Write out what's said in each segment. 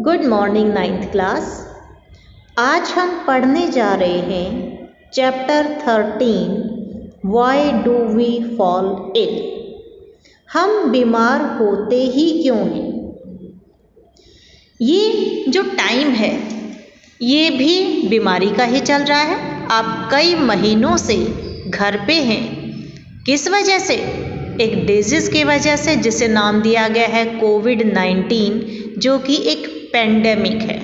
Good morning 9th class. आज हम पढ़ने जा रहे हैं chapter 13 why do we fall ill. हम बीमार होते ही क्यों हैं। ये जो टाइम है ये भी बीमारी का ही चल रहा है। आप कई महीनों से घर पे हैं। किस वजह से? एक डिजीज की वजह से जिसे नाम दिया गया है कोविड-19, जो कि एक पेंडेमिक है।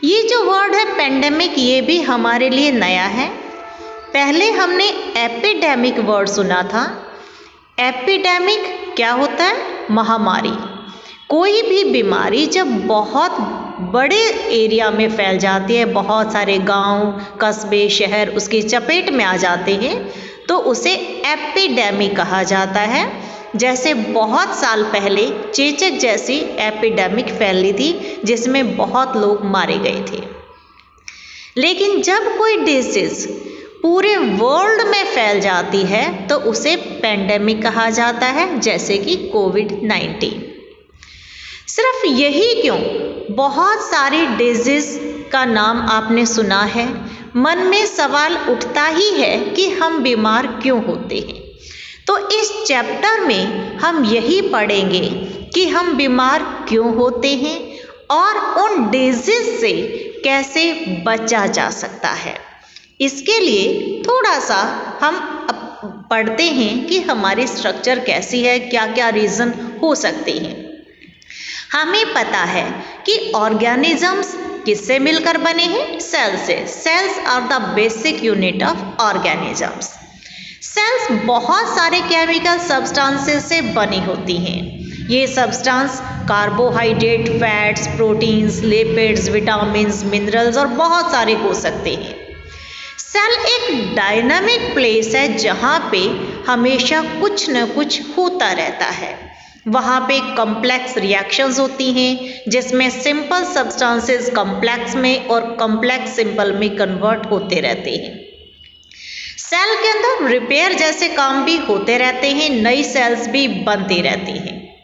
ये जो वर्ड है पेंडेमिक, ये भी हमारे लिए नया है। पहले हमने एपिडेमिक वर्ड सुना था। एपिडेमिक क्या होता है? महामारी। कोई भी बीमारी जब बहुत बड़े एरिया में फैल जाती है, बहुत सारे गांव, कस्बे, शहर उसकी चपेट में आ जाते हैं, तो उसे एपिडेमिक कहा जाता है। जैसे बहुत साल पहले चेचक जैसी एपिडेमिक फैली थी जिसमें बहुत लोग मारे गए थे। लेकिन जब कोई डिजीज पूरे वर्ल्ड में फैल जाती है तो उसे पेंडेमिक कहा जाता है, जैसे कि कोविड-19। सिर्फ यही क्यों, बहुत सारी डिजीज का नाम आपने सुना है। मन में सवाल उठता ही है कि हम बीमार क्यों होते हैं। तो इस चैप्टर में हम यही पढ़ेंगे कि हम बीमार क्यों होते हैं और उन डिजीज से कैसे बचा जा सकता है। इसके लिए थोड़ा सा हम पढ़ते हैं कि हमारी स्ट्रक्चर कैसी है, क्या क्या रीज़न हो सकते हैं। हमें पता है कि ऑर्गेनिजम्स किससे मिलकर बने हैं? सेल से। Cells are the basic unit of organisms. Cells बहुत सारे केमिकल सब्सटेंसेस से बनी होती हैं। ये substance carbohydrate, fats, proteins, lipids, vitamins, minerals और बहुत सारे हो सकते हैं। सेल एक डायनामिक प्लेस है जहाँ पे हमेशा कुछ न कुछ होता रहता है। वहाँ पे कॉम्प्लेक्स रिएक्शंस होती हैं जिसमें सिंपल सब्सटेंसेस कॉम्प्लेक्स में और कॉम्प्लेक्स सिंपल में कन्वर्ट होते रहते हैं। सेल के अंदर रिपेयर जैसे काम भी होते रहते हैं, नई सेल्स भी बनती रहती हैं।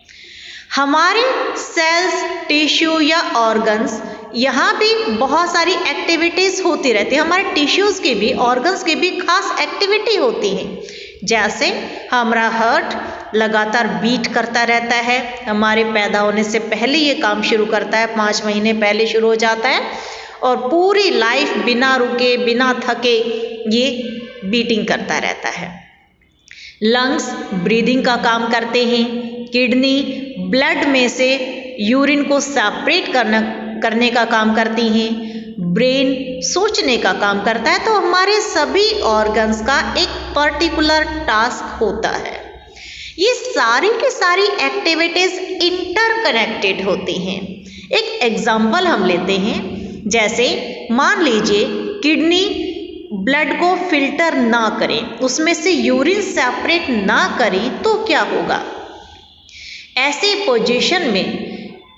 हमारे सेल्स, टिश्यू या ऑर्गन्स, यहाँ भी बहुत सारी एक्टिविटीज़ होती रहती है। हमारे टिश्यूज़ की भी, ऑर्गन्स की भी खास एक्टिविटी होती है। जैसे हमारा हार्ट लगातार बीट करता रहता है, हमारे पैदा होने से पहले ये काम शुरू करता है, 5 महीने पहले शुरू हो जाता है और पूरी लाइफ बिना रुके, बिना थके ये बीटिंग करता रहता है। लंग्स ब्रीदिंग का काम करते हैं। किडनी ब्लड में से यूरिन को सेपरेट करने का काम करती हैं। ब्रेन सोचने का काम करता है। तो हमारे सभी ऑर्गन्स का एक पर्टिकुलर टास्क होता है। ये सारी की सारी एक्टिविटीज इंटरकनेक्टेड होती हैं। एक एग्जाम्पल हम लेते हैं। जैसे मान लीजिए किडनी ब्लड को फिल्टर ना करें, उसमें से यूरिन सेपरेट ना करें, तो क्या होगा? ऐसी पोजीशन में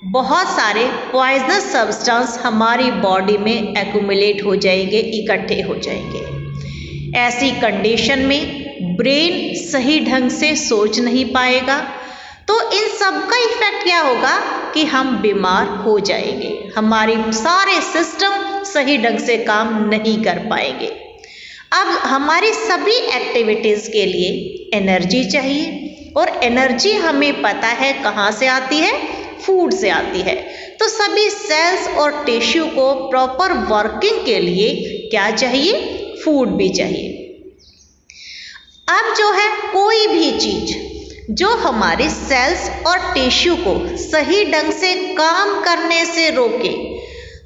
बहुत सारे पॉइजनस सब्सटेंस हमारी बॉडी में एक्यूमुलेट हो जाएंगे, इकट्ठे हो जाएंगे। ऐसी कंडीशन में ब्रेन सही ढंग से सोच नहीं पाएगा। तो इन सब का इफेक्ट क्या होगा कि हम बीमार हो जाएंगे। हमारी सारे सिस्टम सही ढंग से काम नहीं कर पाएंगे। अब हमारी सभी एक्टिविटीज़ के लिए एनर्जी चाहिए और एनर्जी हमें पता है कहाँ से आती है? फूड से आती है। तो सभी सेल्स और टिश्यू को प्रॉपर वर्किंग के लिए क्या चाहिए? फूड भी चाहिए। अब जो है कोई भी चीज़ जो हमारे सेल्स और टिश्यू को सही ढंग से काम करने से रोके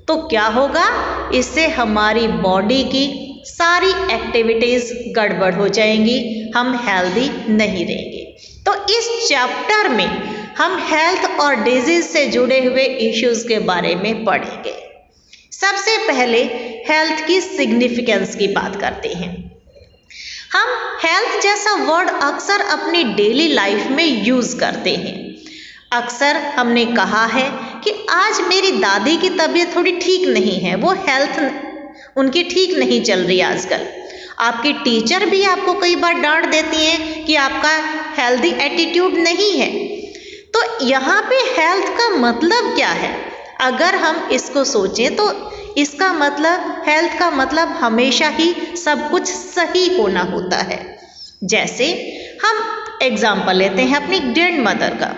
तो क्या होगा? इससे हमारी बॉडी की सारी एक्टिविटीज़ गड़बड़ हो जाएंगी, हम हेल्दी नहीं रहेंगे। तो इस चैप्टर में हम हेल्थ और डिजीज से जुड़े हुए इश्यूज के बारे में पढ़ेंगे। सबसे पहले हेल्थ की सिग्निफिकेंस की बात करते हैं। हम हेल्थ जैसा वर्ड अक्सर अपनी डेली लाइफ में यूज़ करते हैं। अक्सर हमने कहा है कि आज मेरी दादी की तबीयत थोड़ी ठीक नहीं है, वो हेल्थ उनकी ठीक नहीं चल रही आजकल। आपकी टीचर भी आपको कई बार डांट देती हैं कि आपका हेल्दी एटीट्यूड नहीं है। तो यहाँ पे हेल्थ का मतलब क्या है? अगर हम इसको सोचें तो इसका मतलब हेल्थ का मतलब हमेशा ही सब कुछ सही होना होता है। जैसे हम एग्जाम्पल लेते हैं अपनी ग्रैंड मदर का।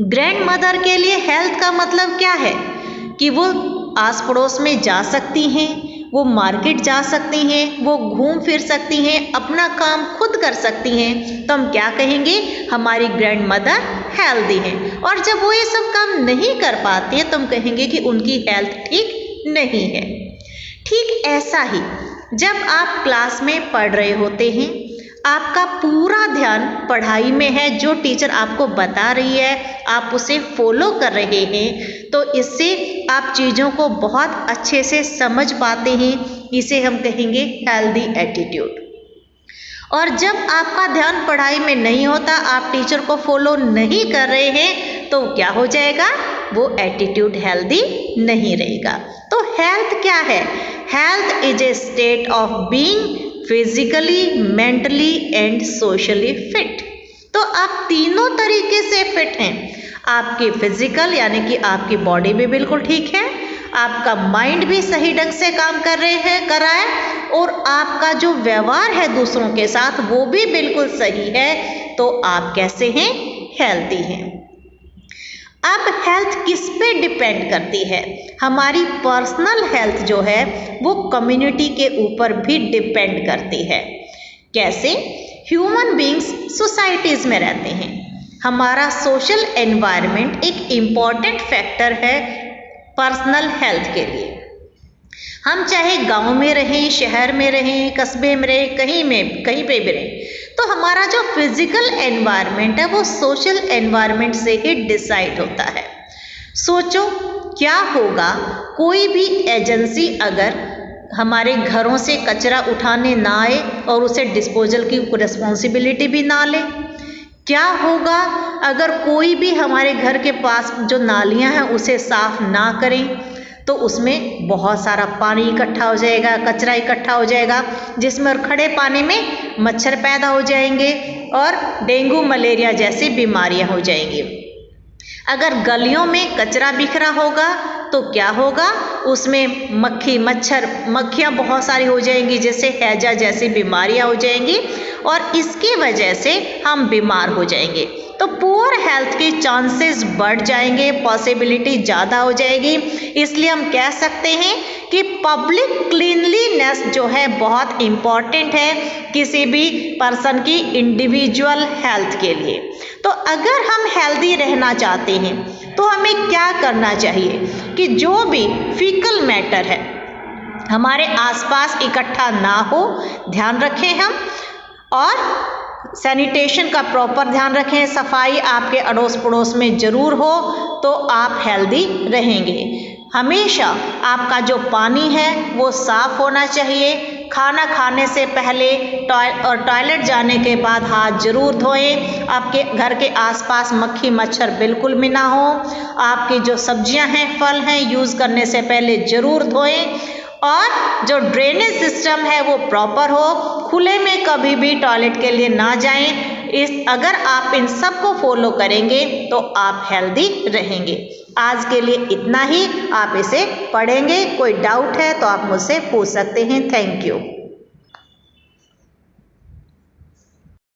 ग्रैंड मदर के लिए हेल्थ का मतलब क्या है कि वो आस पड़ोस में जा सकती हैं, वो मार्केट जा सकती हैं, वो घूम फिर सकती हैं, अपना काम खुद कर सकती हैं, तो हम क्या कहेंगे, हमारी ग्रैंड मदर हेल्दी हैं। और जब वो ये सब काम नहीं कर पाती है तो हम कहेंगे कि उनकी हेल्थ ठीक नहीं है। ठीक ऐसा ही जब आप क्लास में पढ़ रहे होते हैं, आपका पूरा ध्यान पढ़ाई में है, जो टीचर आपको बता रही है आप उसे फॉलो कर रहे हैं, तो इससे आप चीज़ों को बहुत अच्छे से समझ पाते हैं। इसे हम कहेंगे हेल्दी एटीट्यूड। और जब आपका ध्यान पढ़ाई में नहीं होता, आप टीचर को फॉलो नहीं कर रहे हैं, तो क्या हो जाएगा, वो एटीट्यूड हेल्दी नहीं रहेगा। तो हेल्थ क्या है, health is a state of being physically, mentally and socially fit. तो आप तीनों तरीके से फिट हैं। आपकी फिजिकल यानी कि आपकी बॉडी भी बिल्कुल ठीक है, आपका माइंड भी सही ढंग से काम कर रहा है, और आपका जो व्यवहार है दूसरों के साथ वो भी बिल्कुल सही है। तो आप कैसे हैं, हेल्दी हैं। अब हेल्थ किस पे डिपेंड करती है, हमारी पर्सनल हेल्थ जो है वो कम्युनिटी के ऊपर भी डिपेंड करती है। कैसे, ह्यूमन बीइंग्स सोसाइटीज़ में रहते हैं, हमारा सोशल एनवायरनमेंट एक इम्पॉर्टेंट फैक्टर है पर्सनल हेल्थ के लिए। हम चाहे गांव में रहें, शहर में रहें, कस्बे में रहें, कहीं पे भी रहें, तो हमारा जो फिजिकल एनवायरनमेंट है वो सोशल एनवायरनमेंट से ही डिसाइड होता है। सोचो क्या होगा, कोई भी एजेंसी अगर हमारे घरों से कचरा उठाने ना आए और उसे डिस्पोजल की रिस्पॉन्सिबिलिटी भी ना ले। क्या होगा अगर कोई भी हमारे घर के पास जो नालियां हैं उसे साफ ना करें, तो उसमें बहुत सारा पानी इकट्ठा हो जाएगा, कचरा इकट्ठा हो जाएगा, जिसमें और खड़े पानी में मच्छर पैदा हो जाएंगे और डेंगू मलेरिया जैसी बीमारियां हो जाएंगी। अगर गलियों में कचरा बिखरा होगा तो क्या होगा, उसमें मक्खियाँ बहुत सारी हो जाएंगी, जिससे हैजा जैसी बीमारियां हो जाएंगी और इसकी वजह से हम बीमार हो जाएंगे। तो पुअर हेल्थ के चांसेस बढ़ जाएंगे, पॉसिबिलिटी ज़्यादा हो जाएगी। इसलिए हम कह सकते हैं कि पब्लिक क्लीनलीनेस जो है बहुत इम्पॉर्टेंट है किसी भी पर्सन की इंडिविजुअल हेल्थ के लिए। तो अगर हम हेल्दी रहना चाहते हैं तो हमें क्या करना चाहिए कि जो भी फीकल मैटर है हमारे आसपास इकट्ठा ना हो, ध्यान रखें हम, और सैनिटेशन का प्रॉपर ध्यान रखें, सफाई आपके अड़ोस पड़ोस में ज़रूर हो, तो आप हेल्दी रहेंगे। हमेशा आपका जो पानी है वो साफ़ होना चाहिए। खाना खाने से पहले और टॉयलेट जाने के बाद हाथ जरूर धोएं। आपके घर के आसपास मक्खी मच्छर बिल्कुल भी ना हो। आपकी जो सब्जियां हैं, फल हैं, यूज़ करने से पहले ज़रूर धोएं। और जो ड्रेनेज सिस्टम है वो प्रॉपर हो। खुले में कभी भी टॉयलेट के लिए ना जाएं। अगर आप इन सब को फॉलो करेंगे तो आप हेल्दी रहेंगे। आज के लिए इतना ही। आप इसे पढ़ेंगे, कोई डाउट है तो आप मुझसे पूछ सकते हैं। Thank you.